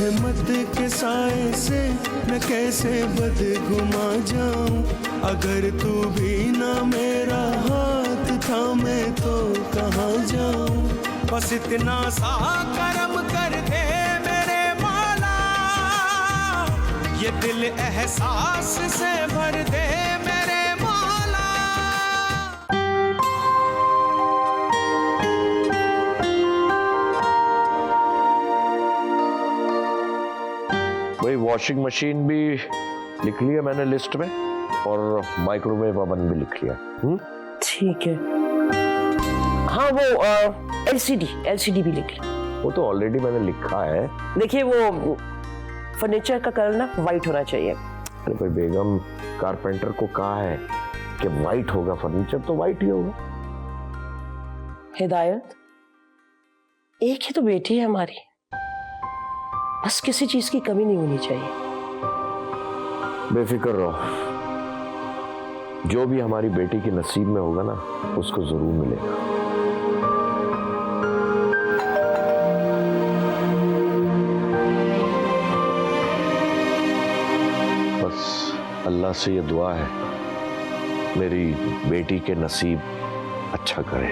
रहमत के साए से मैं कैसे बदगुमा जाऊं, अगर तू भी ना मेरा हाथ थामे तो कहाँ जाऊं। बस इतना सा करम कर दे मेरे मौला, ये दिल एहसास से भर दे मेरे मौला। वही वॉशिंग मशीन भी लिख लिया मैंने लिस्ट में, और माइक्रोवेव ओवन भी लिख लिया। ठीक है। हाँ वो एलसीडी भी लिख लिया। वो तो ऑलरेडी मैंने लिखा है। देखिए वो फर्नीचर का कलर ना वाइट होना चाहिए। अरे भाई बेगम, कारपेंटर को कहा है कि वाइट होगा फर्नीचर तो वाइट ही होगा। हिदायत, एक ही तो बेटी है हमारी, बस किसी चीज की कमी नहीं होनी चाहिए। बेफिक्र रहो, जो भी हमारी बेटी के नसीब में होगा ना उसको जरूर मिलेगा। बस अल्लाह से ये दुआ है मेरी बेटी के नसीब अच्छा करे,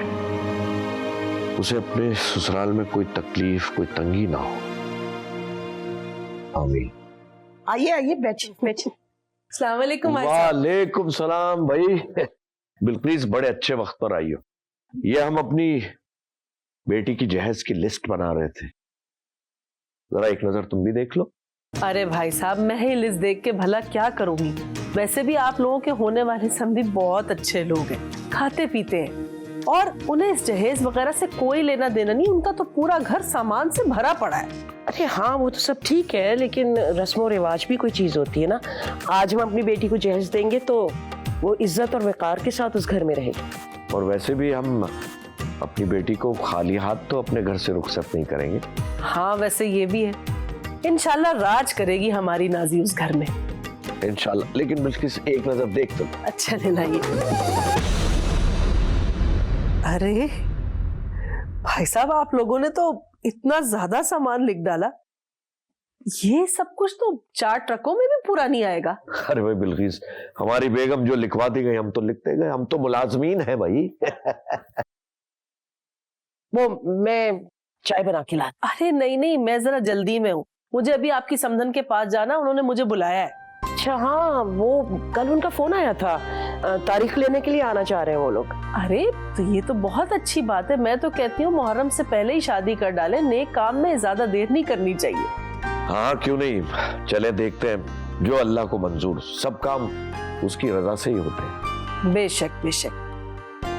उसे अपने ससुराल में कोई तकलीफ कोई तंगी ना हो। आमीन। आइए आइए, बैठिए। अस्सलाम वालेकुम। वालेकुम सलाम भाई। बिल्किस बड़े अच्छे वक्त पर आई हो। ये हम अपनी बेटी की जहेज की लिस्ट बना रहे थे, जरा एक नजर तुम भी देख लो। अरे भाई साहब, मैं ही लिस्ट देख के भला क्या करूंगी। वैसे भी आप लोगों के होने वाले समधी बहुत अच्छे लोग हैं, खाते पीते हैं, और उन्हें इस जहेज वगैरह से कोई लेना देना नहीं। उनका तो पूरा घर सामान से भरा पड़ा है। अरे हाँ, वो तो सब ठीक है, लेकिन रस्म रिवाज भी कोई चीज होती है ना। आज हम अपनी बेटी को जहेज देंगे तो वो इज्जत और वक़ार के साथ उस घर में रहेगी। और वैसे भी हम अपनी बेटी को खाली हाथ तो अपने घर से रुखसत नहीं करेंगे। हाँ वैसे ये भी है, इंशाल्लाह राज करेगी हमारी नाजी उस घर में, इंशाल्लाह। लेकिन बिल्किस एक नजर देख तो। अच्छा ले लाइए। अरे भाई साहब, आप लोगों ने तो इतना ज्यादा सामान लिख डाला, ये सब कुछ तो 4 ट्रकों में भी पूरा नहीं आएगा। अरे भाई बिल्किस, हमारी बेगम जो लिखवाती गई हम तो लिखते गए, हम तो मुलाजमीन हैं भाई। वो मैं चाय बना के ला। अरे नहीं नहीं, मैं जरा जल्दी में हूँ, मुझे अभी आपकी समधन के पास जाना, उन्होंने मुझे बुलाया है। अच्छा हाँ, वो कल उनका फोन आया था, तारीख लेने के लिए आना चाह रहे हैं वो लोग। अरे तो ये तो बहुत अच्छी बात है। मैं तो कहती हूँ मुहर्रम से पहले ही शादी कर डालें, नेक काम में ज्यादा देर नहीं करनी चाहिए। हाँ क्यों नहीं, चले देखते हैं, जो अल्लाह को मंजूर, सब काम उसकी रजा से ही होते हैं। बेशक बेशक।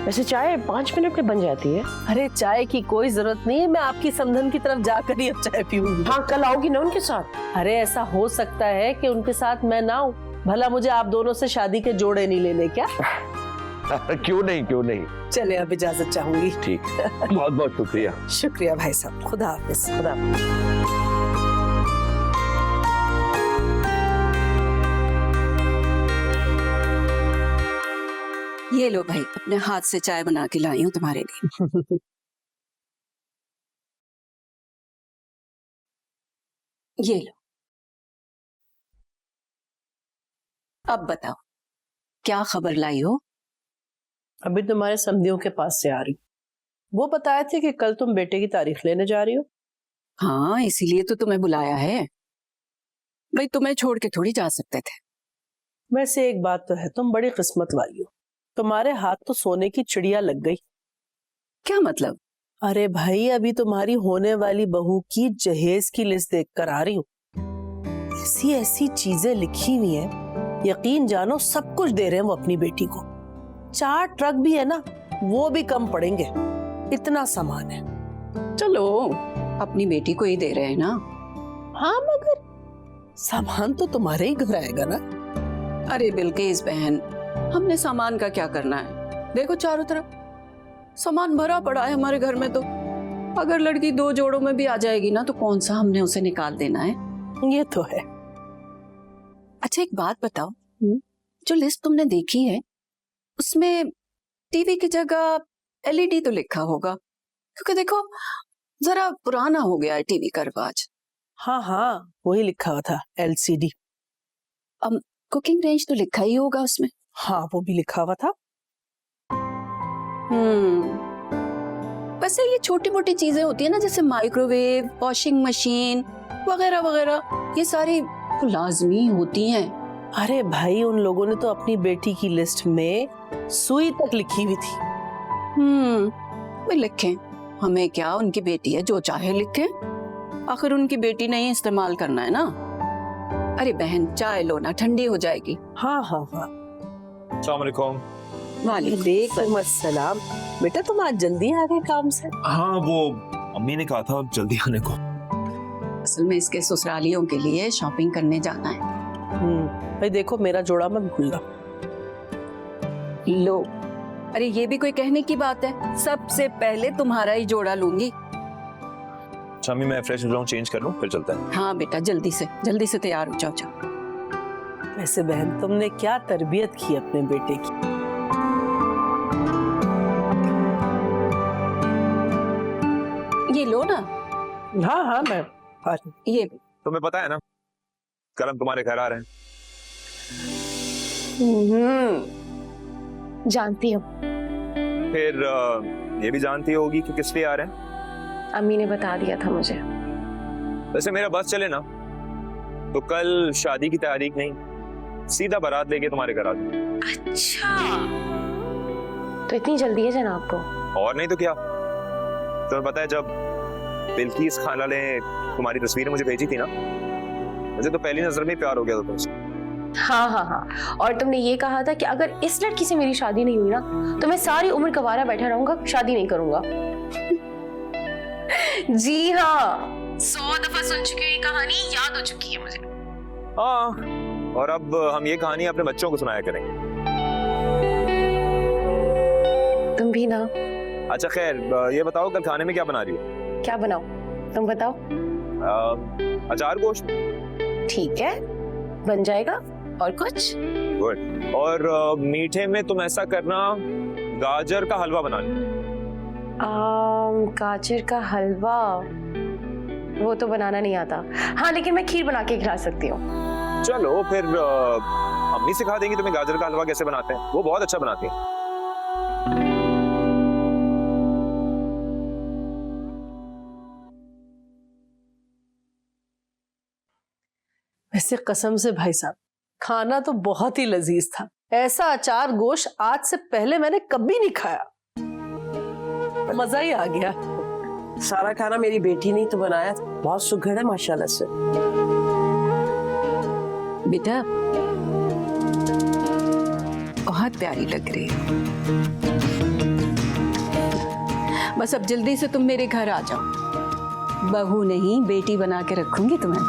वैसे चाय 5 मिनट में बन जाती है। अरे चाय की कोई जरूरत नहीं है, मैं आपकी समधन की तरफ जाकर ही अब चाय पीऊंगी। हाँ कल आओगी ना उनके साथ? अरे ऐसा हो सकता है कि उनके साथ मैं ना आऊं, भला मुझे आप दोनों से शादी के जोड़े नहीं लेने क्या? क्यों नहीं क्यों नहीं। चले अब इजाजत चाहूंगी। ठीक, बहुत बहुत शुक्रिया। शुक्रिया भाई साहब, खुदा हाफिज। खुदा। ये लो भाई, अपने हाथ से चाय बना के लाई हूँ तुम्हारे लिए। ये लो। अब बताओ क्या खबर लाई हो? अभी तुम्हारे समधियों के पास से आ रही, वो बताए थे कि कल तुम बेटे की तारीख लेने जा रही हो। हाँ इसीलिए तो तुम्हें बुलाया है भाई, तुम्हें छोड़ के थोड़ी जा सकते थे। वैसे एक बात तो है, तुम बड़ी किस्मत वाली हो, तुम्हारे हाथ तो सोने की चिड़िया लग गई। क्या मतलब? अरे भाई, अभी तुम्हारी होने वाली बहू की जहेज की लिस्ट देख कर आ रही हूँ। ऐसी ऐसी चीजें लिखी हुई हैं, यकीन जानो सब कुछ दे रहे हैं वो अपनी बेटी को। 4 ट्रक भी है ना, वो भी कम पड़ेंगे, इतना सामान है। चलो अपनी बेटी को ही दे रहे हैं ना। हाँ मगर सामान तो तुम्हारे ही घर आएगा ना। अरे बिल्किस बहन, हमने सामान का क्या करना है? देखो चारों तरफ सामान भरा पड़ा है हमारे घर में, तो अगर लड़की 2 जोड़ों में भी आ जाएगी ना तो कौन सा हमने उसे निकाल देना है? ये तो है। अच्छा एक बात बताओ, जो लिस्ट तुमने देखी है उसमें टीवी की जगह एलईडी तो लिखा होगा, क्योंकि देखो जरा पुराना हो गया है टीवी का रिवाज। हाँ हाँ, वही लिखा हुआ था LCD। कुकिंग रेंज तो लिखा ही होगा उसमें। हाँ, वो भी लिखा हुआ था। वैसे ये छोटी मोटी चीजें होती है ना, जैसे माइक्रोवेव, वॉशिंग मशीन वगैरह वगैरह, ये सारी तो लाजमी होती हैं। अरे भाई, उन लोगों ने तो अपनी बेटी की लिस्ट में सुई तक लिखी हुई थी। वे लिखें, हमें क्या, उनकी बेटी है, जो चाहे लिखें, आखिर उनकी बेटी नहीं इस्तेमाल करना है ना। अरे बहन, चाय लो ना, ठंडी हो जाएगी। हाँ हाँ हाँ। अस्सलाम वालेकुम। वालेकुम अस्सलाम। बेटा, तुम आज जल्दी आ गए काम से? हाँ, वो अम्मी ने कहा था जल्दी आने को। असल में इसके ससुरालियों के लिए शॉपिंग करने जाना है। भाई देखो, मेरा जोड़ा मत भूलना। लो, अरे ये भी कोई कहने की बात है, सबसे पहले तुम्हारा ही जोड़ा लूंगी। अच्छा अम्मी, मैं फ्रेश हो जाऊँ, चेंज कर लूँ, फिर चलता है। हाँ बेटा, जल्दी से तैयार हो जाओ। जाओ। वैसे बहन, तुमने क्या तरबियत की अपने बेटे की। ये लो ना। हाँ हाँ, मैं ये भी। तुम्हें पता है ना, कल हम तुम्हारे घर आ रहे हैं। जानती हूँ। फिर ये भी जानती होगी कि किस लिए आ रहे हैं। अम्मी ने बता दिया था मुझे। वैसे मेरा बस चले ना तो कल शादी की तारीख नहीं, सीधा बारात लेके तुम्हारे घर आ जाऊं। अच्छा, तो इतनी जल्दी है जनाब को? और नहीं तो क्या। तुम्हें पता है, जब बिल्किस खाला ने तुम्हारी तस्वीरें मुझे भेजी थी ना, मुझे तो पहली नजर में ही प्यार हो गया था तुमसे। हाँ हाँ हाँ, और तुमने ये कहा था कि अगर इस लड़की से मेरी शादी नहीं हुई ना तो मैं सारी उम्र गवारा बैठा रहूंगा, शादी नहीं करूंगा। जी हाँ, 100 दफा सुन चुकी हूँ ये कहानी, याद हो चुकी है मुझे। हाँ, और अब हम ये कहानी अपने बच्चों को सुनाया करेंगे। तुम भी ना। अच्छा खैर, ये बताओ कल खाने में क्या बना रही हो? क्या बनाओ, तुम बताओ। अचार गोश्त। ठीक है, बन जाएगा। और कुछ? गुड। और मीठे में तुम ऐसा करना, गाजर का हलवा बना लो। गाजर का हलवा वो तो बनाना नहीं आता। हाँ, लेकिन मैं खीर बना के खिला सकती हूँ। चलो फिर अम्मी सिखा देंगी तुम्हें गाजर का हलवा कैसे बनाते हैं, वो बहुत अच्छा बनाती हैं। वैसे कसम से भाई साहब, खाना तो बहुत ही लजीज था। ऐसा अचार गोश्त आज से पहले मैंने कभी नहीं खाया। मजा ही आ गया। सारा खाना मेरी बेटी ने तो बनाया था, बहुत सुघड़ है माशाल्लाह से। बेटा बहुत प्यारी लग रही है। बस अब जल्दी से तुम मेरे घर आ जाओ, बहू नहीं बेटी बना के रखूंगी तुम्हें।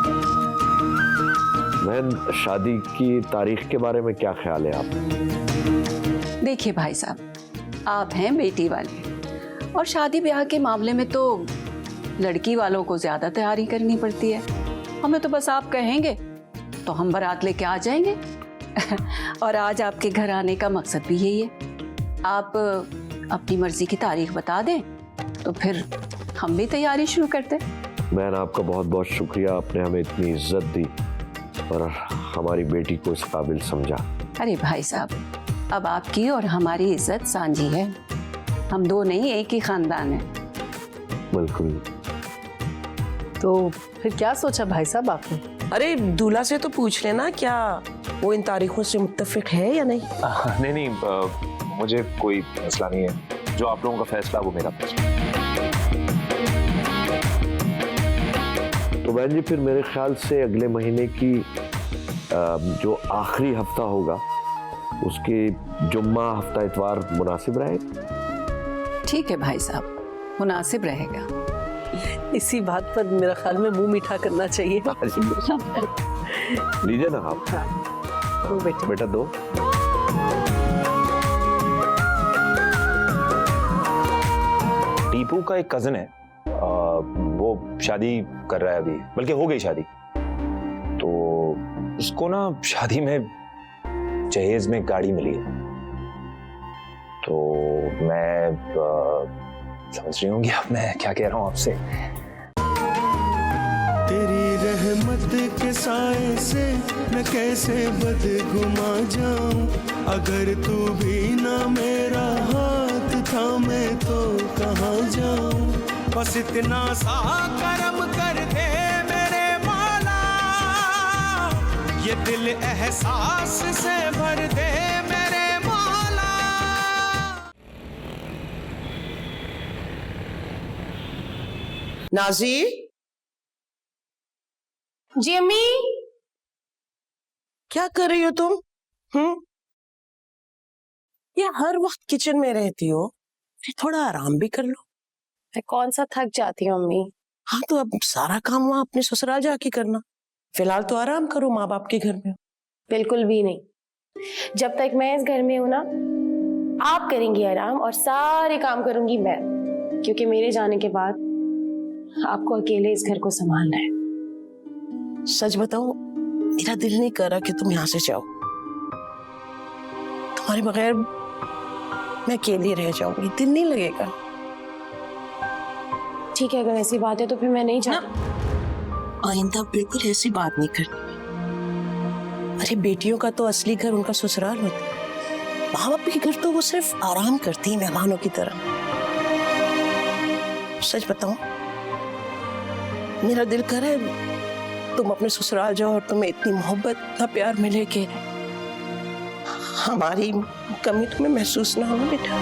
बहन, शादी की तारीख के बारे में क्या ख्याल है आप? देखिए भाई साहब, आप हैं बेटी वाले, और शादी ब्याह के मामले में तो लड़की वालों को ज्यादा तैयारी करनी पड़ती है। हमें तो बस आप कहेंगे तो हम बारात लेके आ जाएंगे। और आज आपके घर आने का मकसद भी यही है। आप अपनी मर्जी की तारीख बता दें तो फिर हम भी तैयारी शुरू करते। बहन, आपका बहुत बहुत शुक्रिया, आपने हमें इतनी इज्जत दी और हमारी बेटी को इस काबिल समझा। अरे भाई साहब, अब आपकी और हमारी इज्जत सांझी है, हम दो नहीं एक ही खानदान है। बिल्कुल। तो फिर क्या सोचा भाई साहब आपने? अरे दूल्हा से तो पूछ लेना, क्या वो इन तारीखों से मुत्तफिक है या नहीं? नहीं, मुझे कोई मसला नहीं है। जो आप लोगों का फैसला वो मेरा फैसला। तो बहन जी, फिर मेरे ख्याल से अगले महीने की जो आखिरी हफ्ता होगा उसके जुम्मा हफ्ता इतवार मुनासिब रहेगा। ठीक है भाई साहब, मुनासिब रहेगा। इसी बात पर मेरा ख्याल में मुंह मीठा करना चाहिए। लीजिए ना आप। तो बेटा दो। टीपू का एक कजन है, वो शादी कर रहा है अभी, बल्कि हो गई शादी। तो उसको ना शादी में जहेज में गाड़ी मिली है। तो मैं समझ रही होंगी आप मैं क्या कह रहा हूँ आपसे। तेरी रहमत के साए से मैं कैसे बदगुमा जाऊं, अगर तू भी ना मेरा हाथ थामे तो कहाँ जाऊं। बस इतना सा करम कर दे मेरे मौला, ये दिल एहसास से भर दे मेरे मौला। नाजी, जी अम्मी। क्या कर रही हो तुम? ये हर वक्त किचन में रहती हो, फिर थोड़ा आराम भी कर लो। मैं कौन सा थक जाती हूँ अम्मी। हाँ तो अब सारा काम वहां अपने ससुराल जाके करना, फिलहाल तो आराम करो, माँ बाप के घर में। बिल्कुल भी नहीं। जब तक मैं इस घर में हूं ना, आप करेंगी आराम और सारे काम करूंगी मैं, क्योंकि मेरे जाने के बाद आपको अकेले इस घर को संभालना है। सच बताऊं, मेरा दिल नहीं कर रहा कि तुम यहाँ से जाओ। तुम्हारे बगैर मैं अकेली रह जाऊंगी, दिल नहीं लगेगा। ठीक है, अगर ऐसी बात है तो फिर मैं नहीं जाती। आइंदा बिल्कुल ऐसी बात नहीं करनी। अरे बेटियों का तो असली घर उनका ससुराल होता है, माँ बाप के घर तो वो सिर्फ आराम करती है मेहमानों की तरह। सच बताऊं, मेरा दिल करे तुम अपने ससुराल जाओ और तुम्हें इतनी मोहब्बत, इतना प्यार मिले कि हमारी कमी तुम्हें महसूस ना हो बेटा।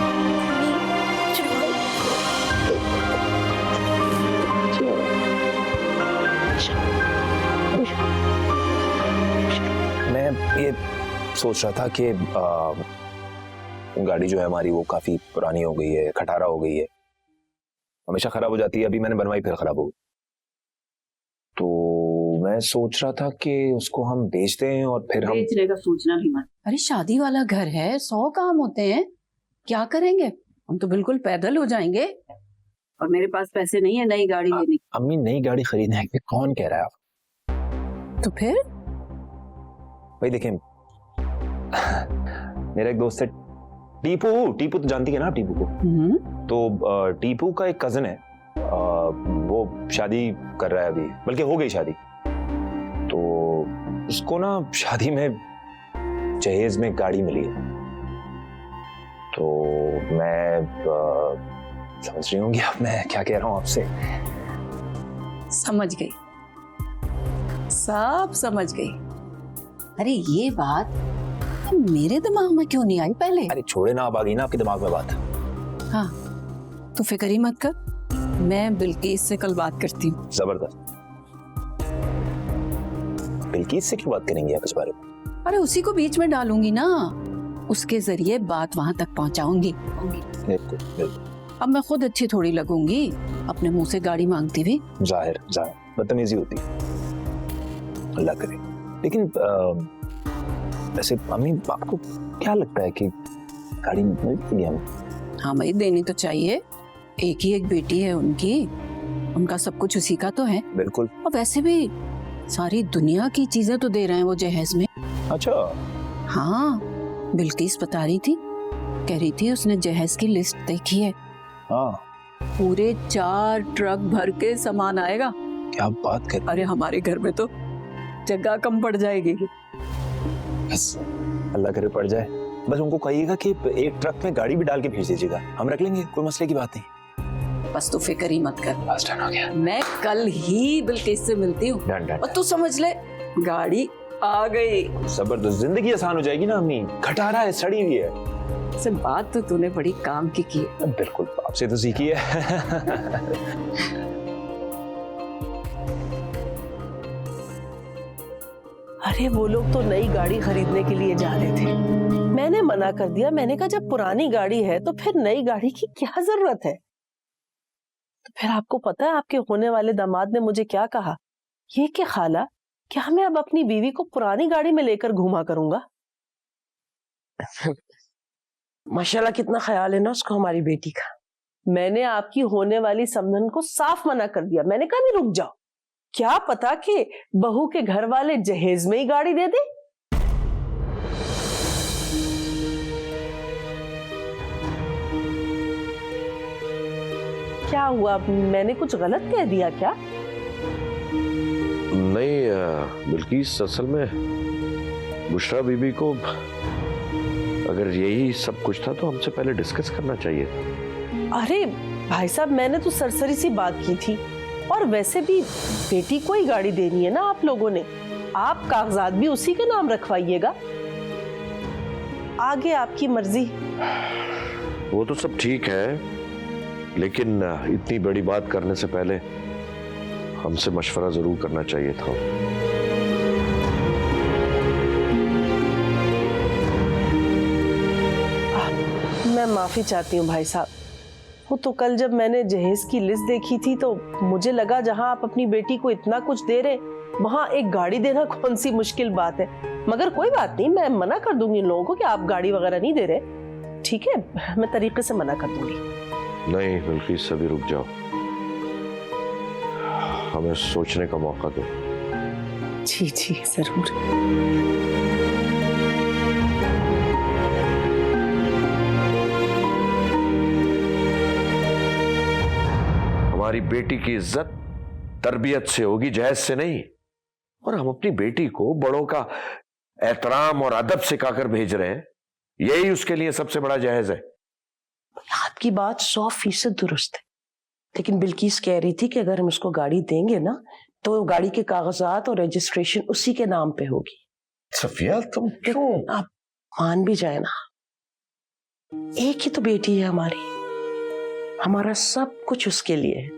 मैं ये सोच रहा था कि गाड़ी जो है हमारी वो काफी पुरानी हो गई है, खटारा हो गई है, हमेशा खराब हो जाती है। अभी मैंने बनवाई फिर खराब हो गई, तो मैं सोच रहा था कि उसको हम बेच दें और फिर हम। बेचने का सोचना भी मत। अरे शादी वाला घर है, 100 काम होते हैं, क्या करेंगे? हम तो बिल्कुल पैदल हो जाएंगे, और मेरे पास पैसे नहीं है नई गाड़ी लेने की। अम्मी नई गाड़ी खरीदने के कौन कह रहा है आप? तो फिर भाई देखिए, मेरा एक दोस्त है टीपू। टीपू तो जानती है ना आप टीपू को? तो टीपू का एक कजन है, वो शादी कर रहा है अभी, बल्कि हो गई शादी। तो उसको ना शादी में जहेज में गाड़ी मिली है, तो मैं समझ रही होंगी आप मैं क्या कह रहा हूँ आपसे। समझ गई, सब समझ गई। अरे ये बात मेरे दिमाग में क्यों नहीं आई पहले? अरे छोड़े ना, अब आ गई ना आपके दिमाग में बात। हाँ, तो फिक्र ही मत कर, मैं बिल्किस से कल बात करती हूँ। जबरदस्त। बिल्किस से क्यों बात करेंगे आप इस बारे में? अरे उसी को बीच में डालूंगी ना, उसके जरिए बात वहां तक पहुंचाऊंगी। बिल्कुल बिल्कुल। अब मैं खुद अच्छी थोड़ी लगूंगी अपने मुंह से गाड़ी मांगती हुई। जाहिर बदतमीजी होती, अल्लाह करे। लेकिन वैसे अम्मी आपको क्या लगता है कि गाड़ी मिलेगी हमें? हाँ भाई, देनी तो चाहिए, एक ही एक बेटी है उनकी, उनका सब कुछ उसी का तो है। बिल्कुल। और वैसे भी सारी दुनिया की चीजें तो दे रहे हैं वो जहेज में। अच्छा। हाँ, बिल्किस बता रही थी, कह रही थी उसने जहेज की लिस्ट देखी है। हाँ, पूरे 4 ट्रक भर के सामान आएगा। क्या बात कर। अरे हमारे घर में तो जगह कम पड़ जाएगी। बस अल्लाह करे पड़ जाए। बस उनको कहिएगा कि एक ट्रक में गाड़ी भी डाल के भेज दीजिएगा, हम रख लेंगे, कोई मसले की बात नहीं। बस तू फिक्र ही मत कर, बस डन हो गया। मैं कल ही बिल्किस से मिलती हूँ। Done done. और तू समझ ले, गाड़ी आ गई। जबरदस्त, जिंदगी आसान हो जाएगी ना अम्मी। खटारा है, सड़ी हुई है। से बात तो तूने बड़ी काम की है। बिल्कुल, आपसे तो सीखी है। अरे वो लोग तो नई गाड़ी खरीदने के लिए जा रहे थे, मैंने मना कर दिया। मैंने कहा जब पुरानी गाड़ी है तो फिर नई गाड़ी की क्या जरूरत है। तो फिर आपको पता है आपके होने वाले दामाद ने मुझे क्या कहा, ये कि खाला क्या मैं अब अपनी बीवी को पुरानी गाड़ी में लेकर घुमा करूंगा। माशाल्लाह कितना ख्याल है ना उसको हमारी बेटी का। मैंने आपकी होने वाली समधन को साफ मना कर दिया। मैंने कहा नहीं, रुक जाओ, क्या पता कि बहू के घर वाले जहेज में ही गाड़ी दे दे। क्या हुआ, मैंने कुछ गलत कह दिया क्या? नहीं बिल्किस, असल में बुशरा बीबी को अगर यही सब कुछ था तो हमसे पहले डिस्कस करना चाहिए था। अरे भाई साहब, मैंने तो सरसरी सी बात की थी, और वैसे भी बेटी को ही गाड़ी देनी है ना आप लोगों ने, आप कागजात भी उसी के नाम रखवाइएगा, आगे आपकी मर्जी। वो तो सब ठीक है, लेकिन इतनी बड़ी बात करने से पहले हमसे मशवरा जरूर करना चाहिए था। मैं माफी चाहती हूँ भाई साहब, वो तो कल जब मैंने जहेज की लिस्ट देखी थी तो मुझे लगा जहां आप अपनी बेटी को इतना कुछ दे रहे वहां एक गाड़ी देना कौन सी मुश्किल बात है। मगर कोई बात नहीं, मैं मना कर दूंगी इन लोगों को कि आप गाड़ी वगैरह नहीं दे रहे, ठीक है, मैं तरीके से मना कर दूंगी। नहीं बिल्किस, अभी रुक जाओ, हमें सोचने का मौका दो। जी जी जरूर। हमारी बेटी की इज्जत तरबियत से होगी, जहेज से नहीं। और हम अपनी बेटी को बड़ों का एहतराम और अदब सिखाकर भेज रहे हैं, यही उसके लिए सबसे बड़ा जहेज है। आपकी बात 100% दुरुस्त है, लेकिन बिल्किस कह रही थी कि अगर हम उसको गाड़ी देंगे ना तो गाड़ी के कागजात और रजिस्ट्रेशन उसी के नाम पे होगी। सफिया तुम क्यों? आप मान भी जाए ना, एक ही तो बेटी है हमारी, हमारा सब कुछ उसके लिए है।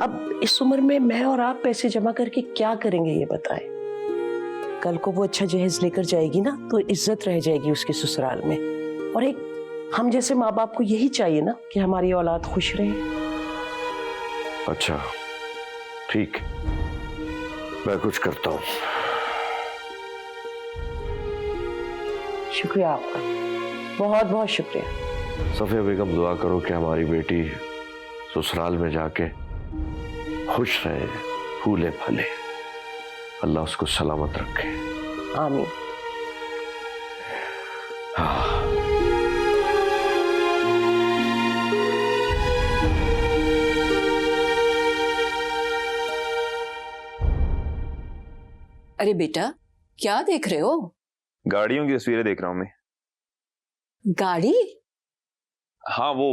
अब इस उम्र में मैं और आप पैसे जमा करके क्या करेंगे ये बताएं। कल को वो अच्छा जहेज लेकर जाएगी ना तो इज्जत रह जाएगी उसके ससुराल में, और एक हम जैसे माँ बाप को यही चाहिए ना कि हमारी औलाद खुश रहे। अच्छा ठीक, मैं कुछ करता हूँ। शुक्रिया आपका, बहुत बहुत शुक्रिया। सफिया बेगम, दुआ करो कि हमारी बेटी ससुराल में जाके खुश रहे, फूले फले, अल्लाह उसको सलामत रखे। आमीन। हाँ। अरे बेटा, क्या देख रहे हो? गाड़ियों की तस्वीरें देख रहा हूं मैं। गाड़ी? हाँ, वो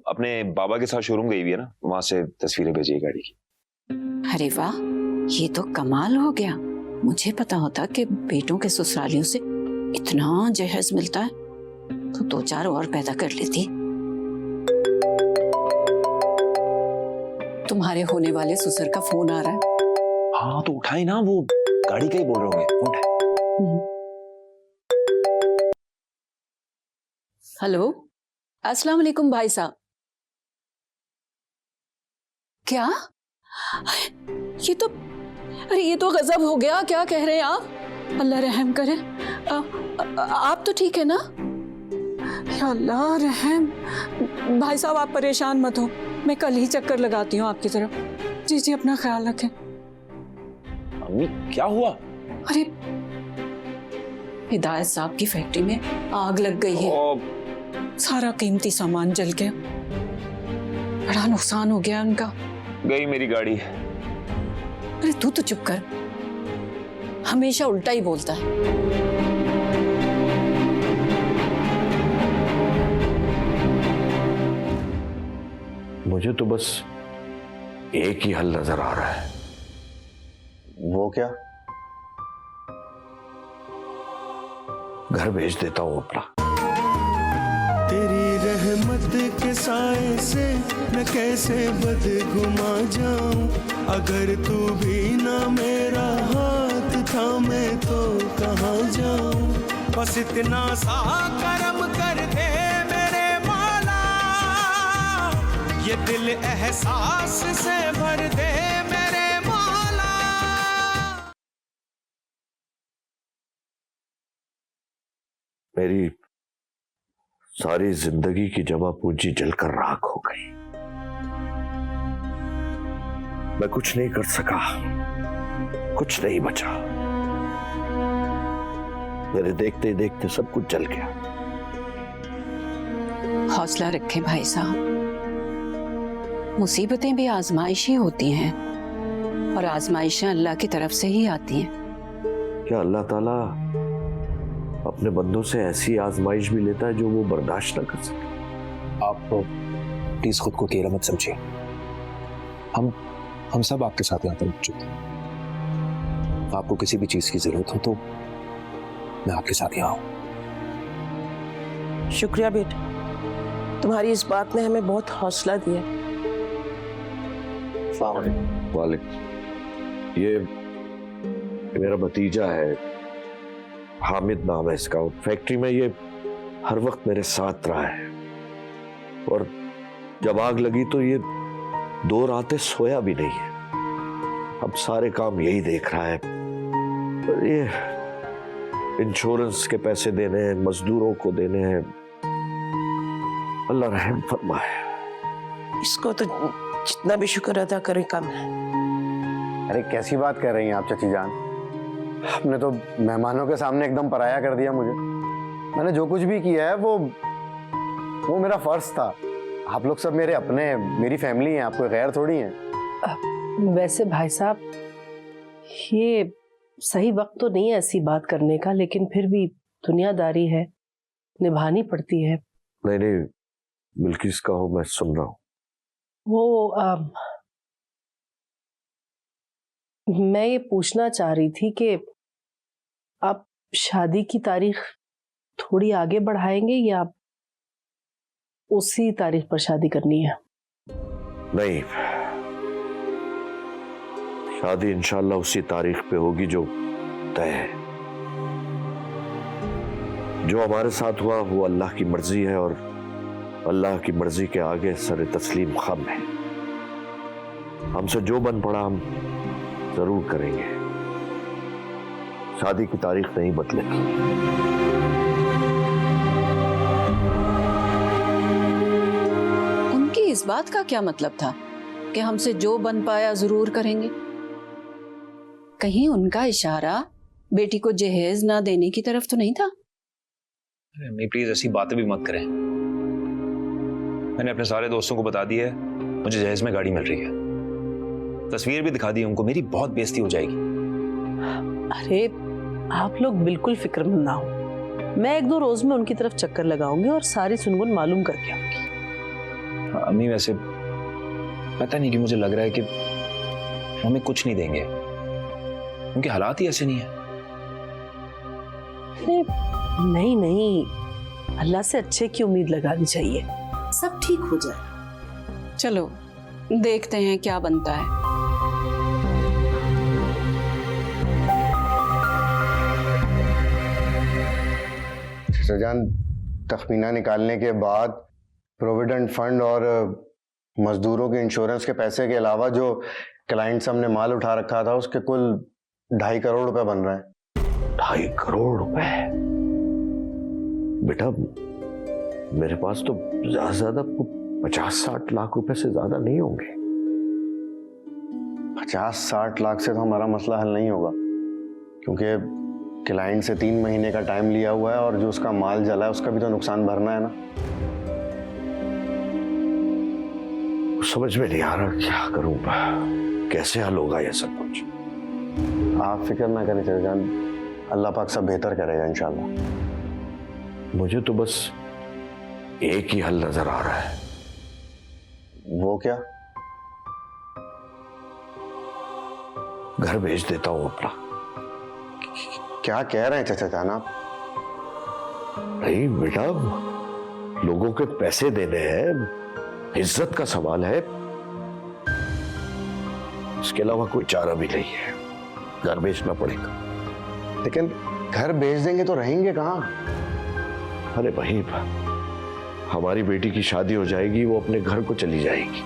अपने बाबा के साथ शोरूम गई हुई है ना, वहां से तस्वीरें भेजी है गाड़ी की। अरे वाह, ये तो कमाल हो गया। मुझे पता होता कि बेटों के ससुरालियों से इतना जहेज मिलता है तो 2-4 और पैदा कर लेती। तुम्हारे होने वाले ससुर का फोन आ रहा है। हाँ तो उठाए ना, वो गाड़ी का ही बोल रहे होंगे। उठाए। हेलो, अस्सलाम वालेकुम भाई साहब। क्या? ये तो, अरे ये तो गजब हो गया। क्या कह रहे हैं आप? अल्लाह रहम करे। आप तो ठीक है ना? या अल्लाह रहम। भाई साहब आप परेशान मत हो, मैं कल ही चक्कर लगाती हूँ आपकी तरफ। जी जी, अपना ख्याल रखें। अम्मी क्या हुआ? अरे हिदायत साहब की फैक्ट्री में आग लग गई है, सारा कीमती सामान जल गया, बड़ा नुकसान हो गया उनका। गई मेरी गाड़ी। अरे तू तो चुप कर, हमेशा उल्टा ही बोलता है। मुझे तो बस एक ही हल नजर आ रहा है। वो क्या? घर भेज देता हूं अपना। तेरी रहमत के साए से मैं कैसे बदगुमा जाऊं, अगर तू भी ना मेरा हाथ थामे तो कहाँ जाऊं। बस इतना सा करम कर दे मेरे मौला, ये दिल एहसास से भर दे मेरे मौला। मेरी सारी जिंदगी की जमा पूंजी जलकर राख हो गई। मैं कुछ नहीं कर सका, कुछ नहीं बचा। मेरे देखते ही देखते सब कुछ जल गया। हौसला रखें भाई साहब, मुसीबतें भी आजमाइश ही होती हैं। और आजमाइशें अल्लाह की तरफ से ही आती हैं। क्या अल्लाह ताला अपने बंदों से ऐसी आजमाइश भी लेता है जो वो बर्दाश्त ना कर सके? आप प्लीज खुद को अकेला मत समझिए। हम सब आपके साथ यहाँ पर मौजूद हैं। आपको किसी भी चीज की जरूरत हो तो मैं आपके साथ यहाँ हूँ। शुक्रिया बेटा, तुम्हारी इस बात ने हमें बहुत हौसला दिया। वालेकुम। ये मेरा भतीजा है, हामिद नाम है इसका। फैक्ट्री में ये हर वक्त मेरे साथ रहा है और जब आग लगी तो ये 2 रातें सोया भी नहीं है। अब सारे काम यही देख रहा है। और ये इंश्योरेंस के पैसे देने हैं, मजदूरों को देने हैं। अल्लाह रहम फरमाए। इसको तो जितना भी शुक्र अदा करें कम है। अरे कैसी बात कर रही हैं आप चाची जान? आपने तो मेहमानों के सामने एकदम पराया कर दिया मुझे। मैंने जो कुछ भी किया है वो मेरा फर्ज था। आप लोग सब मेरे अपने, मेरी फैमिली है, आपको गैर थोड़ी है। वैसे भाई साहब, ये सही वक्त तो नहीं है ऐसी बात करने का, लेकिन फिर भी दुनियादारी है, निभानी पड़ती है। नहीं नहीं, बिल्किस कहो, मैं सुन रहा हूँ। वो मैं ये पूछना चाह रही थी कि आप शादी की तारीख थोड़ी आगे बढ़ाएंगे या उसी तारीख पर शादी करनी है? नहीं, शादी इंशाल्लाह उसी तारीख पे होगी जो तय है। जो हमारे साथ हुआ वो अल्लाह की मर्जी है और अल्लाह की मर्जी के आगे सर तस्लीम खम है। हमसे जो बन पड़ा हम जरूर करेंगे। शादी की तारीख नहीं बदलेगी। उनकी इस बात का क्या मतलब था कि हमसे जो बन पाया जरूर करेंगे? कहीं उनका इशारा बेटी को जहेज ना देने की तरफ तो नहीं था? अम्मी प्लीज ऐसी बातें भी मत करें। मैंने अपने सारे दोस्तों को बता दिया है मुझे जहेज में गाड़ी मिल रही है। तस्वीर भी दिखा दी उनको, मेरी बहुत बेइज्जती हो जाएगी। अरे आप लोग बिल्कुल फिक्रमंद ना हो। मैं 1-2 रोज में उनकी तरफ चक्कर लगाऊंगी और सारी सुनगुन मालूम करके आऊंगी। अम्मी वैसे पता नहीं कि मुझे लग रहा है कि हमें कुछ नहीं देंगे। उनके हालात ही ऐसे नहीं है। नहीं नहीं, अल्लाह से अच्छे की उम्मीद लगानी चाहिए, सब ठीक हो जाए। चलो देखते हैं क्या बनता है। जान, तखमीना निकालने के बाद प्रोविडेंट फंड और मजदूरों के इंश्योरेंस के पैसे के अलावा जो क्लाइंट्स हमने माल उठा रखा था उसके कुल 2.5 करोड़ रुपए बन रहे हैं। 2.5 करोड़ रुपए? बेटा मेरे पास तो ज्यादा से ज्यादा 50-60 लाख रुपए से ज्यादा नहीं होंगे। 50-60 लाख से तो हमारा मसला हल नहीं होगा, क्योंकि क्लाइंट से 3 महीने का टाइम लिया हुआ है और जो उसका माल जला है उसका भी तो नुकसान भरना है ना। समझ में नहीं आ रहा क्या करूं, कैसे हल होगा ये सब कुछ। आप फिक्र ना करें चचाजान, अल्लाह पाक सब बेहतर करेगा इंशाल्लाह। मुझे तो बस एक ही हल नजर आ रहा है। वो क्या? घर भेज देता हूं अपना। क्या कह रहे हैं चचाजान आप? नहीं बेटा, लोगों के पैसे देने हैं, इज्जत का सवाल है, इसके अलावा कोई चारा भी नहीं है। घर बेचना पड़ेगा। लेकिन घर बेच देंगे तो रहेंगे कहाँ? अरे भाई, हमारी बेटी की शादी हो जाएगी, वो अपने घर को चली जाएगी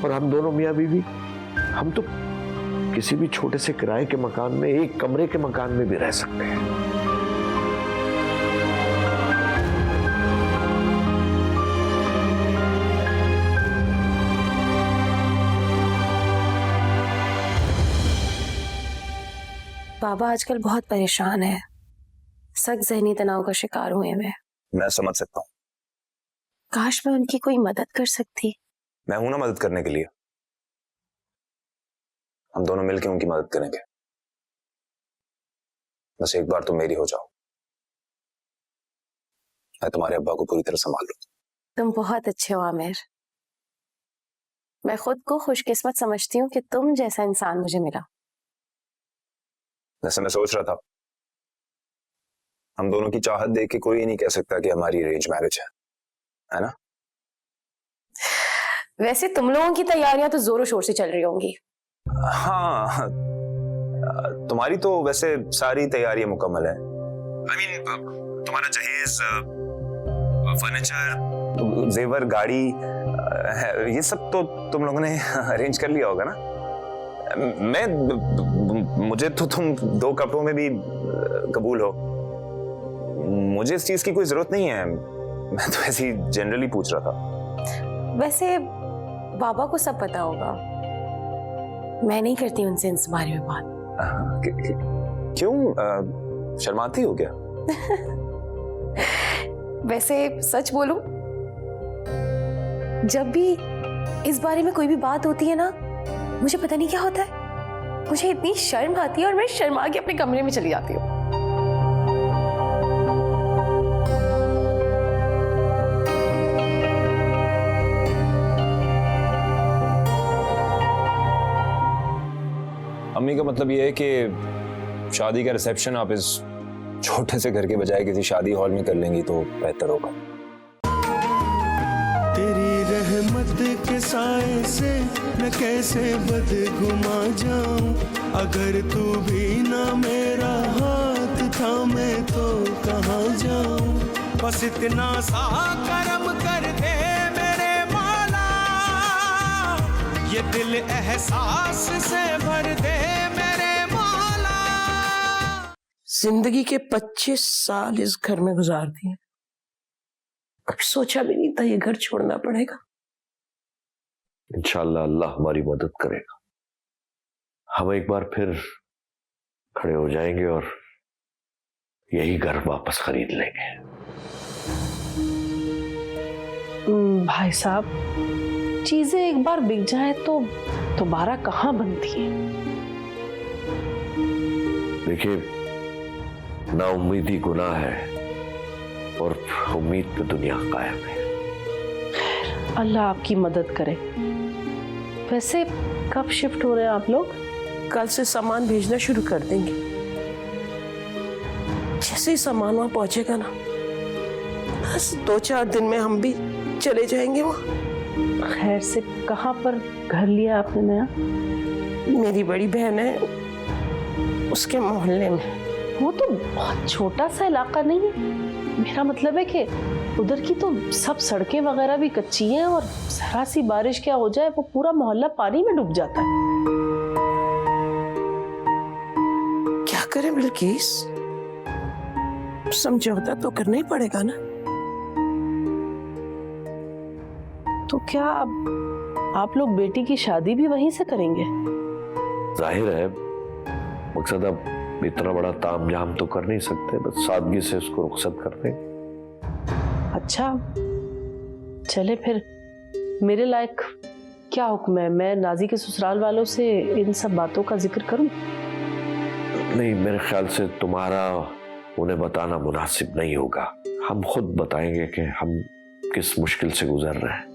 और हम दोनों मियां बीवी, हम तो किसी भी छोटे से किराए के मकान में, एक कमरे के मकान में भी रह सकते हैं। बाबा आजकल बहुत परेशान है, सख्त ज़हनी तनाव का शिकार हुए हैं। मैं समझ सकता हूँ। काश मैं उनकी कोई मदद कर सकती। मैं हूं ना मदद करने के लिए। हम दोनों मिलकर उनकी मदद करेंगे। बस एक बार तुम मेरी हो जाओ, मैं तुम्हारे अब्बा को पूरी तरह संभाल लूं। तुम बहुत अच्छे हो आमिर। मैं खुद को खुशकिस्मत समझती हूँ कि तुम जैसा इंसान मुझे मिला। जैसे मैं सोच रहा था, हम दोनों की चाहत देख के कोई नहीं कह सकता कि हमारी अरेंज मैरिज है ना? वैसे तुम लोगों की तैयारियां तो जोरों शोर से चल रही होंगी। हाँ, तुम्हारी तो वैसे सारी तैयारियां मुकम्मल है। तुम्हारा जहेज, फर्नीचर, जेवर, गाड़ी, ये सब तो तुम लोगों ने अरेंज कर लिया होगा ना? मुझे तो तुम 2 कपड़ों में भी कबूल हो। मुझे इस चीज की कोई जरूरत नहीं है, मैं तो ऐसे ही जनरली पूछ रहा था। वैसे बाबा को सब पता होगा, मैं नहीं करती उनसे इस बारे में बात। क्यों, शर्माती हो क्या? वैसे सच बोलूं, जब भी इस बारे में कोई भी बात होती है ना, मुझे पता नहीं क्या होता है, मुझे इतनी शर्म आती है और मैं शर्मा के अपने कमरे में चली जाती हूँ। अम्मी का मतलब ये है कि शादी का रिसेप्शन आप इस छोटे से घर के बजाय किसी शादी हॉल में कर लेंगी तो बेहतर होगा। तेरी रहमत के साए से मैं कैसे बदगुमा जाऊं, अगर तू भी ना मेरा हाथ थामे तो कहाँ जाऊं। बस इतना सा करम कर दे मेरे मौला, ये दिल एहसास से भर दे मेरे मौला। जिंदगी के 25 साल इस घर में गुजार दिए, कभी सोचा भी नहीं था ये घर छोड़ना पड़ेगा। इंशाल्लाह अल्लाह हमारी मदद करेगा, हम एक बार फिर खड़े हो जाएंगे और यही घर वापस खरीद लेंगे। भाई साहब, चीजें एक बार बिक जाए तो दोबारा कहाँ बनती है? देखिए, नाउम्मीदी गुनाह है और उम्मीद पे दुनिया कायम है। अल्लाह आपकी मदद करे। वैसे कब शिफ्ट हो रहे हैं आप लोग? कल से सामान भेजना शुरू कर देंगे। जैसे ही सामान वहां पहुंचेगा ना, बस 2-4 दिन में हम भी चले जाएंगे वहां। खैर से कहाँ पर घर लिया आपने नया? मेरी बड़ी बहन है, उसके मोहल्ले में। वो तो बहुत छोटा सा इलाका नहीं है। मेरा मतलब है कि उधर की तो सब सड़कें वगैरह भी कच्ची हैं और जरा सी बारिश क्या हो जाए वो पूरा मोहल्ला पानी में डूब जाता है। क्या करें बिल्किस, समझौता तो करना ही पड़ेगा ना। तो क्या अब आप लोग बेटी की शादी भी वहीं से करेंगे? जाहिर है, मकसद अब इतना बड़ा तामझाम तो कर नहीं सकते, बस सादगी से उसको रुखसत कर दें। अच्छा, चले फिर। मेरे लायक क्या हुक्म है? मैं नाजी के ससुराल वालों से इन सब बातों का जिक्र करूं? नहीं, मेरे ख्याल से तुम्हारा उन्हें बताना मुनासिब नहीं होगा। हम खुद बताएंगे कि हम किस मुश्किल से गुजर रहे हैं।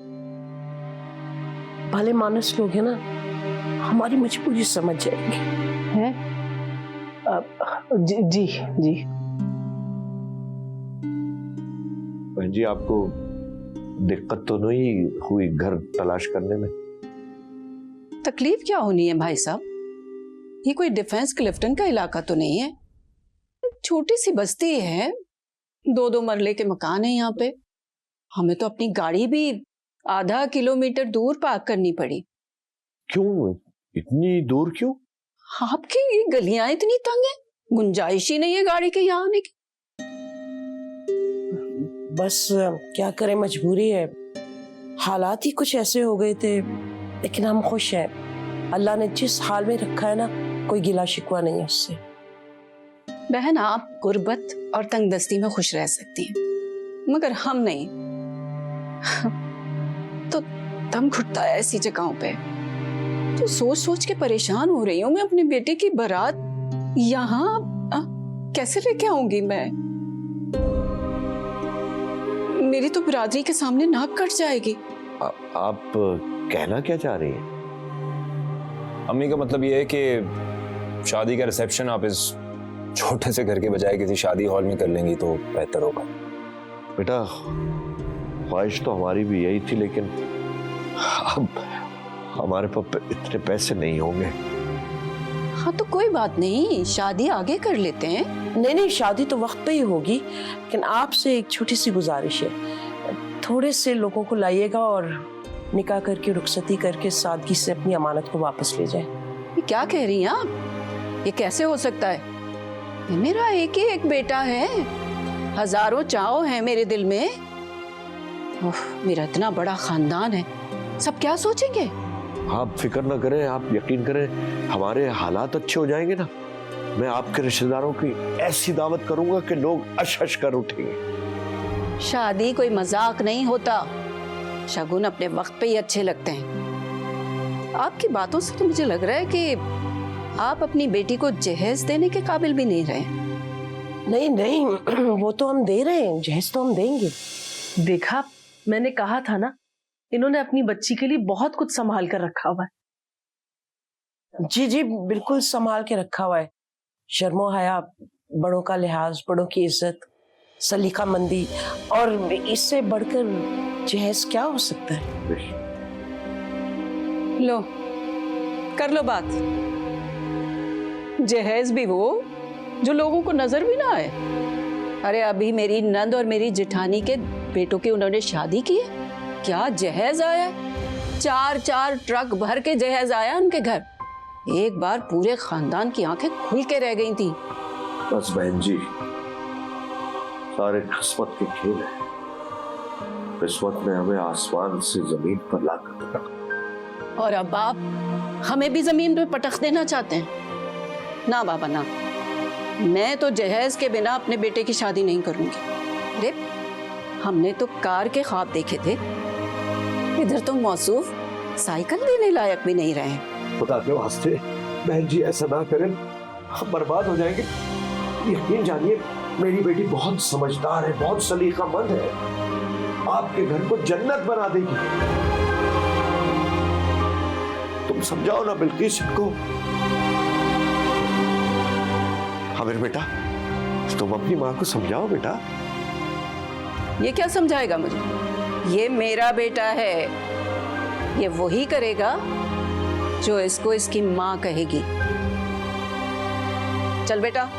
भले मानस लोग हैं ना, हमारी मजबूरी समझ जाएंगे। हैं? जी जी जी। बहन जी, आपको दिक्कत तो नहीं हुई घर तलाश करने में? तकलीफ क्या होनी है भाई साहब? ये कोई डिफेंस क्लिफ्टन का इलाका तो नहीं है। छोटी सी बस्ती है, 2-2 मरले के मकान है यहाँ पे। हमें तो अपनी गाड़ी भी आधा किलोमीटर दूर पार्क करनी पड़ी। क्यों, इतनी दूर क्यों? आपकी ये गलियां इतनी तंग है, गुंजाइश ही नहीं है गाड़ी के यहाँ आने की। बस क्या करें, मजबूरी है। हालात ही कुछ ऐसे हो गए थे, लेकिन हम खुश हैं। अल्लाह ने जिस हाल में रखा है ना, कोई गिला शिकवा नहीं है उससे। बहन, आप गुर्बत और तंगदस्ती में खुश रह सकती हैं, मगर हम नहीं। तो दम घुटता है ऐसी जगहों पे। तो सोच सोच के परेशान हो रही हूँ मैं। अपने बेटे की बारात यहाँ कैसे लेके आऊंगी मैं? मेरी तो बिरादरी के सामने नाक कट जाएगी। आप कहना क्या चाह रही हैं? अम्मी का मतलब ये है कि शादी का रिसेप्शन आप इस छोटे से घर के बजाय किसी शादी हॉल में कर लेंगी तो बेहतर होगा। बेटा, ख्वाहिश तो हमारी भी यही थी, लेकिन अब हमारे पास इतने पैसे नहीं होंगे। हाँ तो कोई बात नहीं, शादी आगे कर लेते हैं। नहीं नहीं, शादी तो वक्त पे ही होगी, लेकिन आपसे एक छोटी सी गुजारिश है, थोड़े से लोगों को लाइएगा और निकाह करके रुखसती करके सादगी से अपनी अमानत को वापस ले जाए। ये क्या कह रही हैं आप? ये कैसे हो सकता है? ये मेरा एक ही एक बेटा है, हजारों चाव हैं मेरे दिल में। मेरा इतना बड़ा खानदान है, सब क्या सोचेंगे? आप फिक्र ना करें, आप यकीन करें, हमारे हालात अच्छे हो जाएंगे ना, मैं आपके रिश्तेदारों की ऐसी दावत करूंगा कि लोग अश अश कर उठेंगे। शादी कोई मजाक नहीं होता, शगुन अपने वक्त पे ही अच्छे लगते हैं। आपकी बातों से तो मुझे लग रहा है कि आप अपनी बेटी को जहेज देने के काबिल भी नहीं रहे। नहीं नहीं, वो तो हम दे रहे हैं, जहेज तो हम देंगे। देखा, मैंने कहा था ना, इन्होंने अपनी बच्ची के लिए बहुत कुछ संभाल कर रखा हुआ है। जी जी, बिल्कुल संभाल के रखा हुआ है। शर्मो हया, बड़ों का लिहाज, बड़ों की इज्जत, सलीका मंदी, और इससे बढ़कर जहेज क्या हो सकता है? लो कर लो बात। जहेज भी वो जो लोगों को नजर भी ना आए। अरे अभी मेरी नंद और मेरी जेठानी के बेटों की उन्होंने शादी की है, क्या जहेज आया? 4-4 ट्रक भर के जहेज आया उनके घर। एक बार पूरे खानदान की आंखें खुल के रह गई थी। बस बहन जी, सारे किस्मत के खेल है। किस्मत ने हमें आसमान से जमीन पर लाकर रखा, और अब आप हमें भी जमीन पे पटक देना चाहते हैं? ना बाबा ना, मैं तो जहेज के बिना अपने बेटे की शादी नहीं करूंगी। अरे हमने तो कार के ख्वाब देखे थे, इधर तो मौसूफ साइकिल देने लायक भी नहीं रहे। खुदा के वास्ते बहन जी ऐसा ना करें, हम बर्बाद हो जाएंगे। यकीन जानिए, मेरी बेटी बहुत समझदार है, बहुत सलीकामंद है, आपके घर को जन्नत बना देगी। तुम समझाओ ना बिल्किस को। हाँ मेरे बेटा, तुम अपनी माँ को समझाओ बेटा। ये क्या समझाएगा मुझे? ये मेरा बेटा है, ये वही करेगा जो इसको इसकी माँ कहेगी। चल बेटा,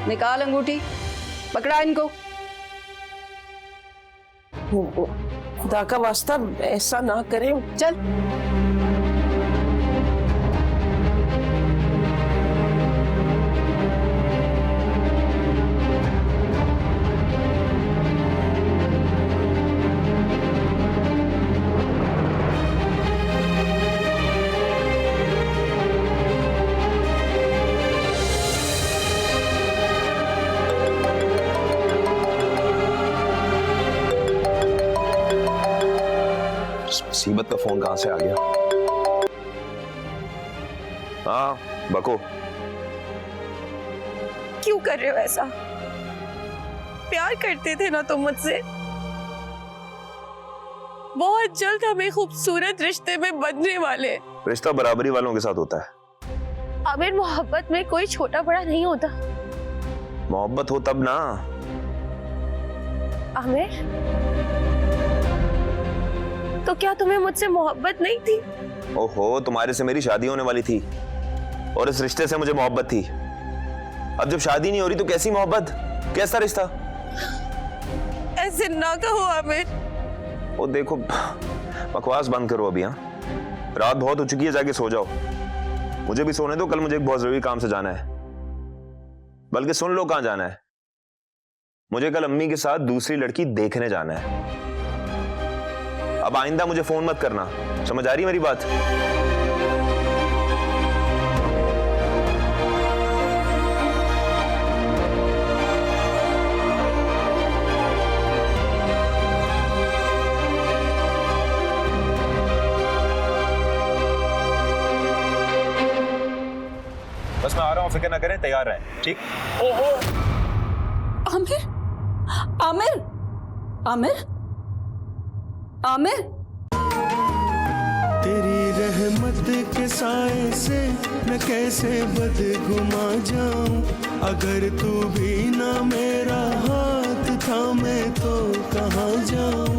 निकाल अंगूठी, पकड़ा इनको। खुदा का वास्ता ऐसा ना करें। चल। मुसीबत का फोन कहां से आ गया? हाँ बको। क्यों कर रहे हो ऐसा? प्यार करते थे ना तुम मुझसे? बहुत जल्द हमें खूबसूरत रिश्ते में बंधने वाले। रिश्ता बराबरी वालों के साथ होता है। आमिर, मोहब्बत में कोई छोटा बड़ा नहीं होता। मोहब्बत हो तब ना। आमिर, तो क्या तुम्हें मुझसे मोहब्बत नहीं थी? ओहो, तुम्हारे से मेरी शादी होने वाली थी और इस रिश्ते से मुझे मोहब्बत थी। अब जब शादी नहीं हो रही तो कैसी मोहब्बत, कैसा रिश्ता? ऐसे ना कहो आमिर। वो देखो, बकवास बंद करो अभी। हाँ, रात बहुत हो चुकी है, जाके सो जाओ। मुझे भी सोने दो, कल मुझे एक बहुत जरूरी काम से जाना है। बल्कि सुन लो कहां जाना है। मुझे कल अम्मी के साथ दूसरी लड़की देखने जाना है। अब आइंदा मुझे फोन मत करना, समझ आ रही मेरी बात? बस मैं आ रहा हूँ, फिक्र ना करें, तैयार रहें, ठीक? आमिर, आमिर, आमिर, आमिर। तेरी रहमत के साए से मैं कैसे बदगुमा जाऊं, अगर तू भी ना मेरा हाथ थामे तो कहाँ जाऊं।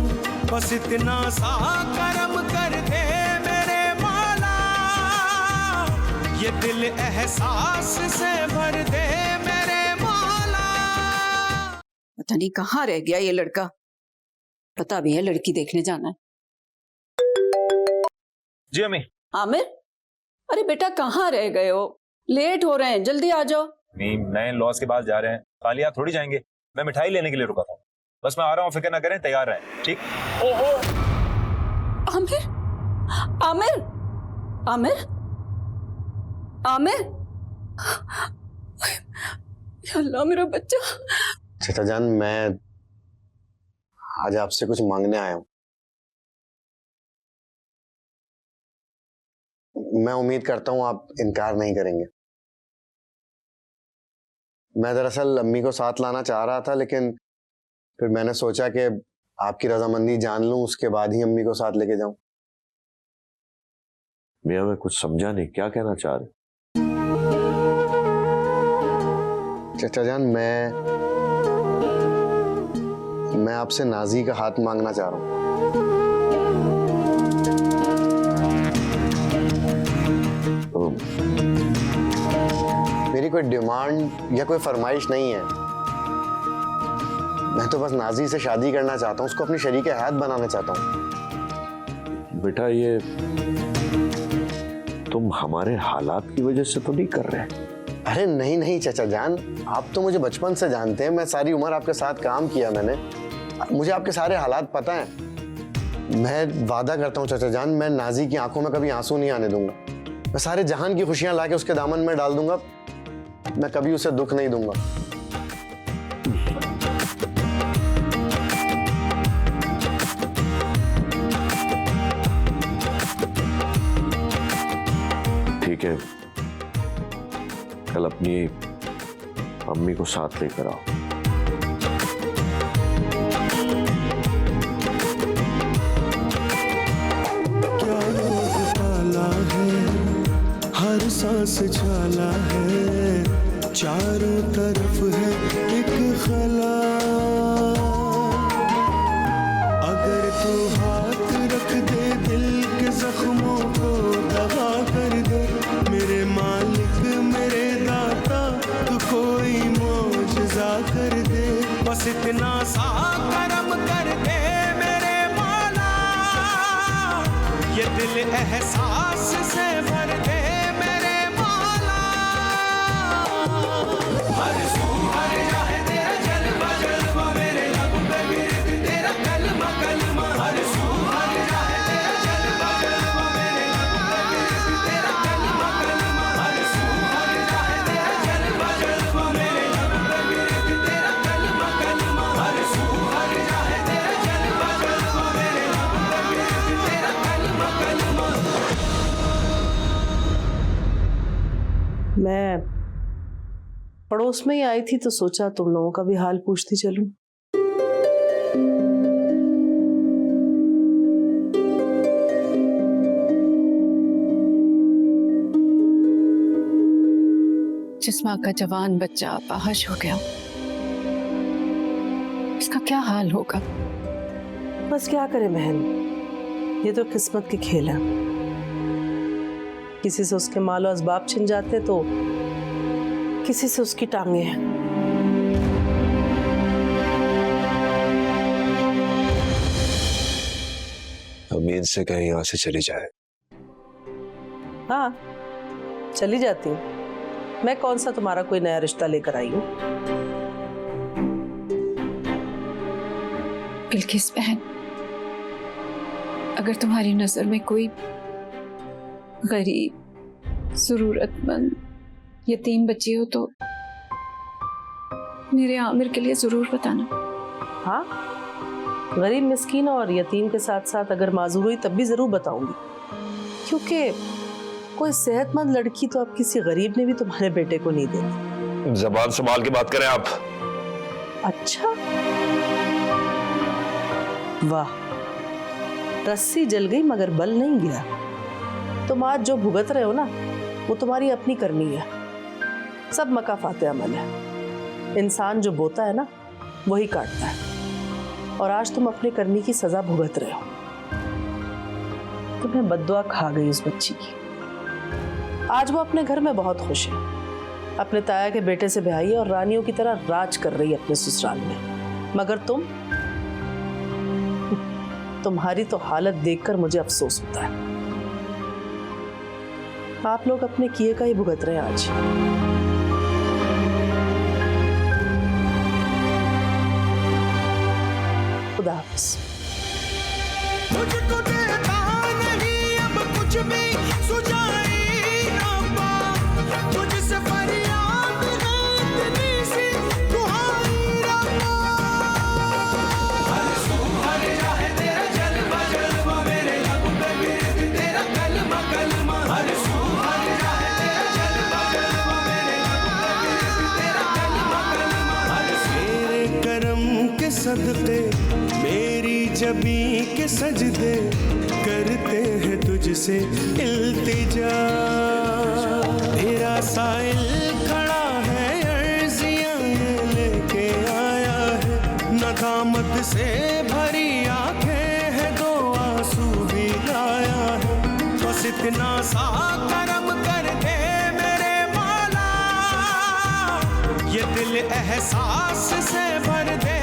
बस इतना सा करम कर दे मेरे मौला, ये दिल एहसास से भर दे मेरे मौला। पता नहीं कहाँ रह गया ये लड़का। पता भी है लड़की देखने जाना है। जी अम्मी। आमिर, अरे बेटा कहाँ रह गए हो? लेट हो रहे हैं, जल्दी आ जाओ। नहीं, नए लॉस के पास जा रहे हैं, खाली आप थोड़ी जाएंगे। मैं मिठाई लेने के लिए रुका था, बस मैं आ रहा हूँ, फिक्र ना करें, तैयार रहें, ठीक? आमिर, आमिर, आमिर, आमिर, या अल्लाह मेरा बच्चा। चाचा जान, मैं आज आपसे कुछ मांगने आया हूँ। मैं उम्मीद करता हूँ आप इनकार नहीं करेंगे। मैं दरअसल अम्मी को साथ लाना चाह रहा था, लेकिन फिर मैंने सोचा कि आपकी रजामंदी जान लूं, उसके बाद ही अम्मी को साथ लेके जाऊं। मियां, मैं कुछ समझा नहीं, क्या कहना चाह रहे? चाचा जान, मैं आपसे नाजी का हाथ मांगना चाह रहा हूं। मेरी कोई डिमांड या कोई फरमाइश नहीं है। मैं तो बस नाजी से शादी करना चाहता हूँ, उसको अपनी शरीक हयात बनाना चाहता हूँ। बेटा, ये तुम हमारे हालात की वजह से तो नहीं कर रहे? अरे नहीं नहीं चाचा जान, आप तो मुझे बचपन से जानते हैं, मैं सारी उम्र आपके साथ काम किया मैंने, मुझे आपके सारे हालात पता हैं। मैं वादा करता हूँ चाचा जान, मैं नाजी की आंखों में कभी आंसू नहीं आने दूंगा। मैं सारे जहान की खुशियां लाके उसके दामन में डाल दूंगा, मैं कभी उसे दुख नहीं दूंगा। ठीक है, कल अपनी अम्मी को साथ लेकर आओ। क्या रोग पाला है, हर सांस झाला है, चारों तरफ है एक खला। अगर तू हाथ रख दे दिल के जख्मों को दवा कर दे, मेरे मालिक मेरे दाता, तू कोई मौजज़ा कर दे। बस इतना सा करम कर दे मेरे मौला, ये दिल एहसास से भर दे मेरे मौला। हर सू हर जाए तेरा जलवा जलवा, मेरे लब पे गिरद तेरा कलमा कलमा। हर सू हर जाए तेरा जलवा जलवा, मेरे लब पे गिरद तेरा कलमा कलमा। हर सू हर जाए तेरा जलवा जलवा, मेरे लब पे गिरद तेरा कलमा कलमा। हर सू हर जाए तेरा जलवा जलवा, मेरे लब पे गिरद तेरा कलमा कलमा। मैं पड़ोस में ही आई थी तो सोचा तुम लोगों का भी हाल पूछती चलूं। जिस माँ का जवान बच्चा अपाहज हो गया, इसका क्या हाल होगा? बस क्या करे बहन, ये तो किस्मत की खेल है। किसी से उसके मालो असबाब छिन जाते तो किसी से उसकी टांगे हैं। उम्मीद से कहीं यहाँ से चली जाए। हाँ, चली जाती हूँ। मैं कौन सा तुम्हारा कोई नया रिश्ता लेकर आई हूँ? बिल्किस बहन, अगर तुम्हारी नजर में कोई गरीब, जरूरतमंद, यतीम बच्ची हो तो मेरे आमिर के लिए जरूर बताना। हाँ, गरीब, मिस्कीन और यतीम के साथ साथ अगर माजूर हुई तब भी जरूर बताऊंगी, क्योंकि कोई सेहतमंद लड़की तो अब किसी गरीब ने भी तुम्हारे बेटे को नहीं देनी। जबान संभाल के बात करें आप। अच्छा, वाह, रस्सी जल गई मगर बल नहीं गया। तुम आज जो भुगत रहे हो ना, वो तुम्हारी अपनी करनी है। सब मकाफाते अमल है। इंसान जो बोता है ना, वही काटता है। और आज तुम अपने करनी की सजा भुगत रहे हो। तुम्हें बद्दुआ खा गई उस बच्ची की। आज वो अपने घर में बहुत खुश है। अपने ताया के बेटे से ब्याही और रानियों की तरह राज कर रही है अपने ससुराल में। मगर तुम्हारी तो हालत देखकर मुझे अफसोस होता है। आप लोग अपने किए का ही भुगत रहे हैं आज। खुदा हाफिज। मुझको देता नहीं अब कुछ भी सुझाई ना पा, तुझसे फरियाद है इतनी सी दुहाई रब्बा। हर सू हर जाए तेरा जलवा जलवा, मेरे लब पे गिरत तेरा कलमा कलमा। हर सू हर जाए तेरा जलवा जलवा, मेरे लब पे गिरत तेरा कलमा कलमा। हर तेरे करम के सदके मेरी जबी के सजदे करते हैं तुझसे इल्तिजा। तेरा साइल खड़ा है अर्जियां ये लेके आया है, नदामत से भरी आंखें हैं दो आंसू भी लाया है। बस इतना सा करम कर दे मेरे मौला, ये दिल एहसास से भर दे।